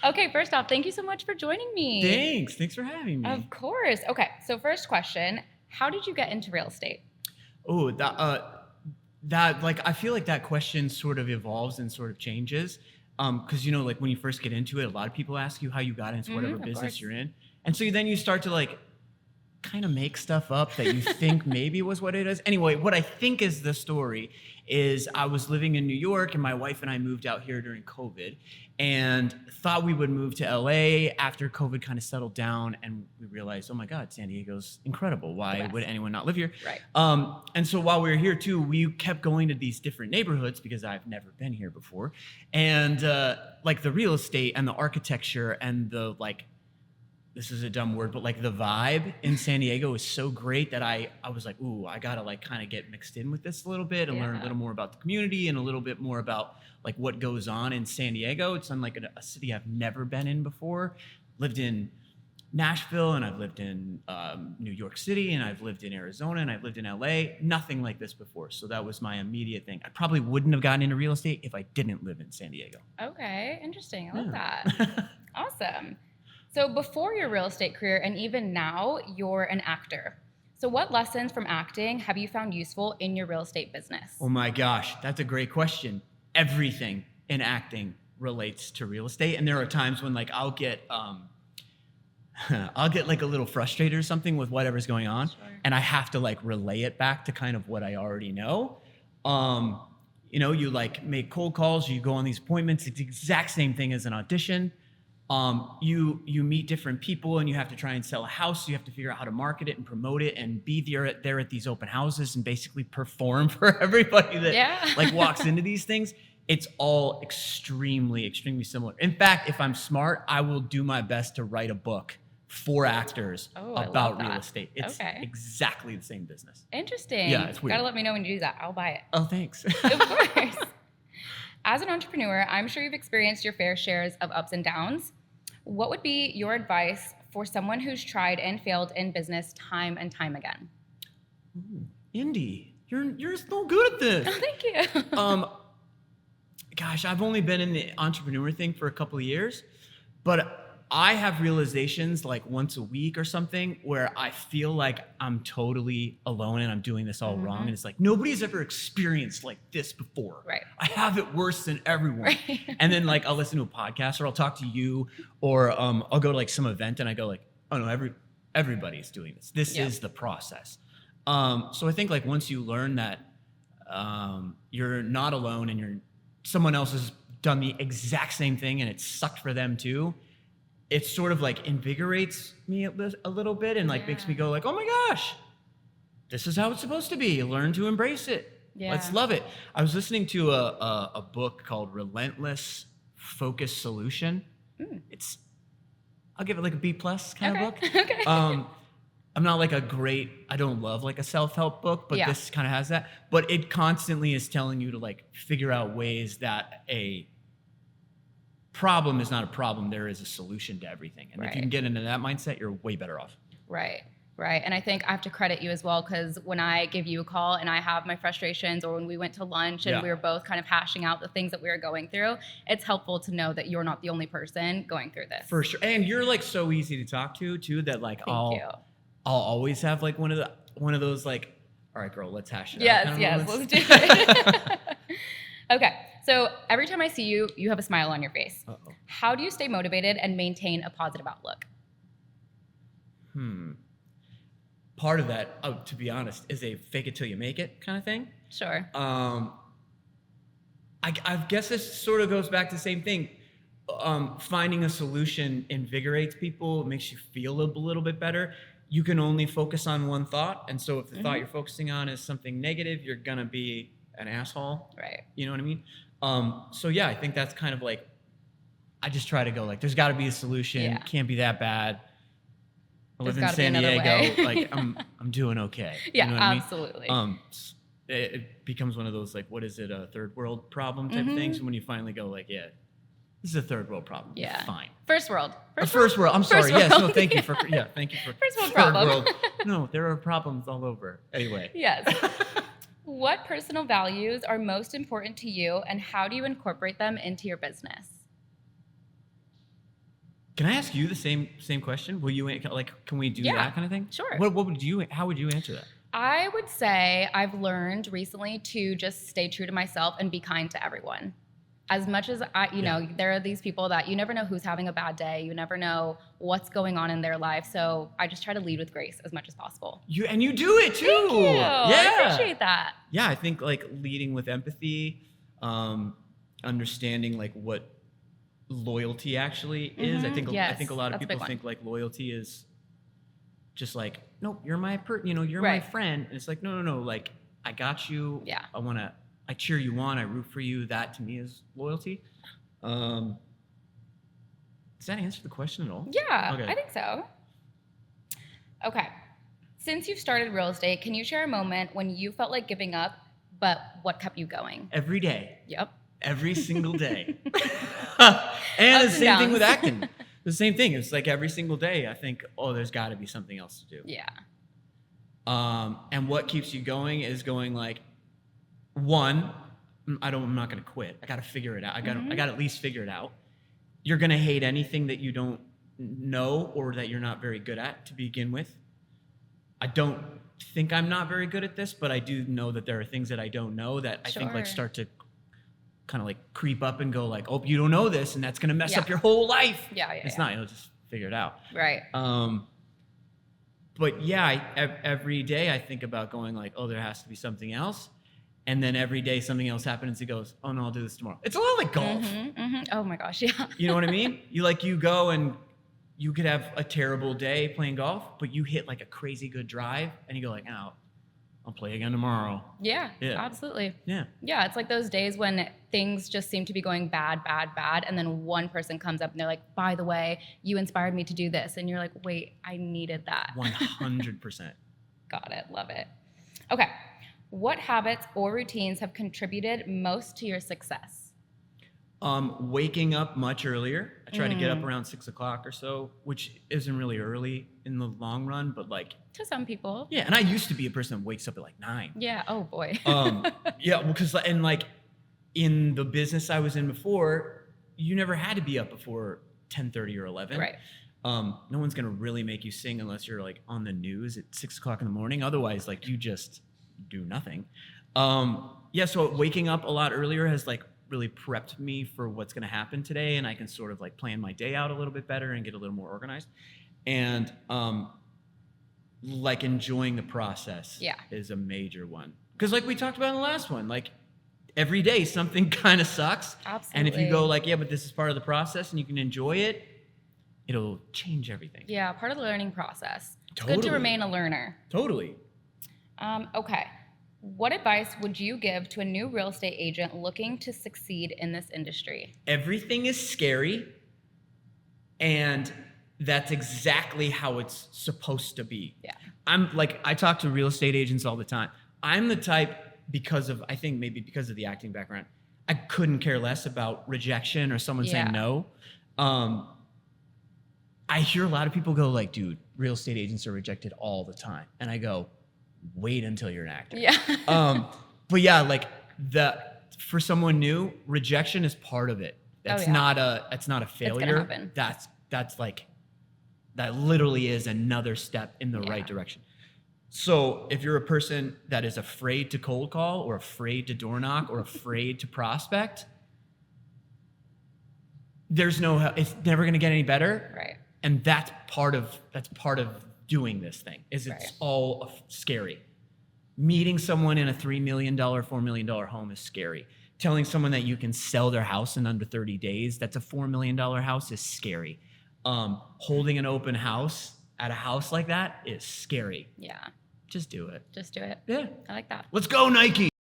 Okay, first off, thank you so much for joining me. Thanks for having me. Of course. Okay, so first question, how did you get into real estate? Oh, that like I feel like that question sort of evolves and sort of changes. Because like when you first get into it, a lot of people ask you how you got into whatever Of business course. you're in. And so then you start to like kind of make stuff up that you think maybe was what it is. Anyway, what I think is the story is I was living in New York and my wife and I moved out here during COVID and thought we would move to LA after COVID kind of settled down, and we realized, oh my God, San Diego's incredible. Why would anyone not live here? Right. And so while we were here too, we kept going to these different neighborhoods because I've never been here before. And like the real estate and the architecture and the like, this is a dumb word, but like the vibe in San Diego is so great that I was like, ooh, I gotta like kind of get mixed in with this a little bit and learn a little more about the community and a little bit more about like what goes on in San Diego. It's unlike a city I've never been in before. Lived in Nashville and I've lived in New York City and I've lived in Arizona and I've lived in LA. Nothing like this before. So that was my immediate thing. I probably wouldn't have gotten into real estate if I didn't live in San Diego. Okay, interesting. I love that. Awesome. So before your real estate career and even now, you're an actor. So what lessons from acting have you found useful in your real estate business? Oh my gosh, that's a great question. Everything in acting relates to real estate. And there are times when like I'll get like a little frustrated or something with whatever's going on. Sure. And I have to like relay it back to kind of what I already know. You like make cold calls, you go on these appointments. It's the exact same thing as an audition. You meet different people and you have to try and sell a house. So you have to figure out how to market it and promote it and be there at these open houses and basically perform for everybody that like walks into these things. It's all extremely, extremely similar. In fact, if I'm smart, I will do my best to write a book for actors about real estate. It's exactly the same business. Interesting. Yeah, it's weird. Gotta let me know when you do that. I'll buy it. Oh, thanks. Of course. As an entrepreneur, I'm sure you've experienced your fair shares of ups and downs. What would be your advice for someone who's tried and failed in business time and time again? Ooh, Indi, you're so good at this. Oh, thank you. Gosh, I've only been in the entrepreneur thing for a couple of years, but I have realizations like once a week or something where I feel like I'm totally alone and I'm doing this all wrong. And it's like, nobody's ever experienced like this before. Right. I have it worse than everyone. Right. And then like I'll listen to a podcast or I'll talk to you or I'll go to like some event and I go like, oh no, everybody's doing this. This is the process. So I think like once you learn that you're not alone and someone else has done the exact same thing and it sucked for them too, it sort of like invigorates me a little bit and like makes me go like, oh my gosh, this is how it's supposed to be. Learn to embrace it. Yeah. Let's love it. I was listening to a book called Relentless Focus Solution. I'll give it like a B+ kind of book. Okay. I'm not like I don't love like a self-help book, but this kind of has that. But it constantly is telling you to like figure out ways that a problem is not a problem. There is a solution to everything. And if you can get into that mindset, you're way better off. Right. And I think I have to credit you as well, because when I give you a call and I have my frustrations, or when we went to lunch and we were both kind of hashing out the things that we were going through, it's helpful to know that you're not the only person going through this. For sure. And you're like so easy to talk to too, that like I'll always have like one of those like, all right, girl, let's hash it out. Yes, let's do it. Okay. So every time I see you, you have a smile on your face. Uh-oh. How do you stay motivated and maintain a positive outlook? Part of that, to be honest, is a fake it till you make it kind of thing. Sure. I guess this sort of goes back to the same thing. Finding a solution invigorates people, makes you feel a little bit better. You can only focus on one thought. And so if the thought you're focusing on is something negative, you're going to be an asshole. Right. You know what I mean? So yeah, I think that's kind of like, I just try to go like, there's got to be a solution. Yeah. Can't be that bad. I live in San Diego. Like I'm doing okay. Yeah, you know what absolutely. I mean? It becomes one of those like, what is it, a third world problem type of things. When you finally go like, yeah, this is a third world problem. Yeah, it's fine. First world. First world. I'm sorry. Yes. No. Thank you for. Yeah. Thank you for. First world problem. World. No, there are problems all over. Anyway. Yes. What personal values are most important to you, and how do you incorporate them into your business? Can I ask you the same question? Will you like? Can we do that kind of thing? Sure. How would you answer that? I would say I've learned recently to just stay true to myself and be kind to everyone. As much as you know, there are these people that you never know who's having a bad day. You never know what's going on in their life. So I just try to lead with grace as much as possible. You do it too. Thank you. Yeah. I appreciate that. Yeah, I think like leading with empathy, understanding like what loyalty actually is. I think a lot of people think like loyalty is just like, nope, you're my you're my friend. And it's like, no, like I got you. Yeah. I cheer you on. I root for you. That to me is loyalty. Does that answer the question at all? Yeah, okay. I think so. Okay. Since you've started real estate, can you share a moment when you felt like giving up, but what kept you going? Every day. Yep. Every single day. And the same thing with acting. The same thing. It's like every single day I think, oh, there's got to be something else to do. Yeah. And what keeps you going is going like, one, I'm not going to quit. I got to figure it out. I got to at least figure it out. You're going to hate anything that you don't know or that you're not very good at to begin with. I don't think I'm not very good at this, but I do know that there are things that I don't know that I think like start to kind of like creep up and go like, oh, you don't know this, and that's going to mess up your whole life. Yeah. It's not, just figure it out. Right. But yeah, every day I think about going like, oh, there has to be something else. And then every day something else happens. He goes, oh no, I'll do this tomorrow. It's a lot like golf. Oh my gosh, yeah. You know what I mean? You go and you could have a terrible day playing golf, but you hit like a crazy good drive and you go like, oh, I'll play again tomorrow. Yeah, absolutely. Yeah. Yeah, it's like those days when things just seem to be going bad, and then one person comes up and they're like, by the way, you inspired me to do this. And you're like, wait, I needed that. 100%. Got it. Love it. Okay. What habits or routines have contributed most to your success? Waking up much earlier. I try to get up around 6 o'clock or so, which isn't really early in the long run, but like to some people. Yeah, and I used to be a person that wakes up at like 9. Yeah. Oh boy. Yeah, because and like in the business I was in before, you never had to be up before 10:30 or 11. Right. No one's gonna really make you sing unless you're like on the news at 6 o'clock in the morning. Otherwise, like you just do nothing. So waking up a lot earlier has like really prepped me for what's going to happen today, and I can sort of like plan my day out a little bit better and get a little more organized. And like enjoying the process is a major one, because like we talked about in the last one, like every day something kind of sucks. Absolutely. And if you go like, yeah, but this is part of the process and you can enjoy it, it'll change everything. Yeah, part of the learning process. It's Totally. good to remain a learner. Totally. Okay. What advice would you give to a new real estate agent looking to succeed in this industry? Everything is scary, and that's exactly how it's supposed to be. Yeah. I talk to real estate agents all the time. I'm the type, because of the acting background, I couldn't care less about rejection or someone saying no. I hear a lot of people go like, dude, real estate agents are rejected all the time. And I go, wait until you're an actor. Yeah. But yeah, like for someone new, rejection is part of it. That's not a failure. It's gonna happen. That's like, that literally is another step in the right direction. So if you're a person that is afraid to cold call or afraid to door knock or afraid to prospect, it's never going to get any better. Right. And that's part of doing this thing. It's all scary. Meeting someone in a $3 million, $4 million home is scary. Telling someone that you can sell their house in under 30 days, that's a $4 million house, is scary. Holding an open house at a house like that is scary. Yeah. Just do it. Just do it. Yeah. I like that. Let's go, Nike.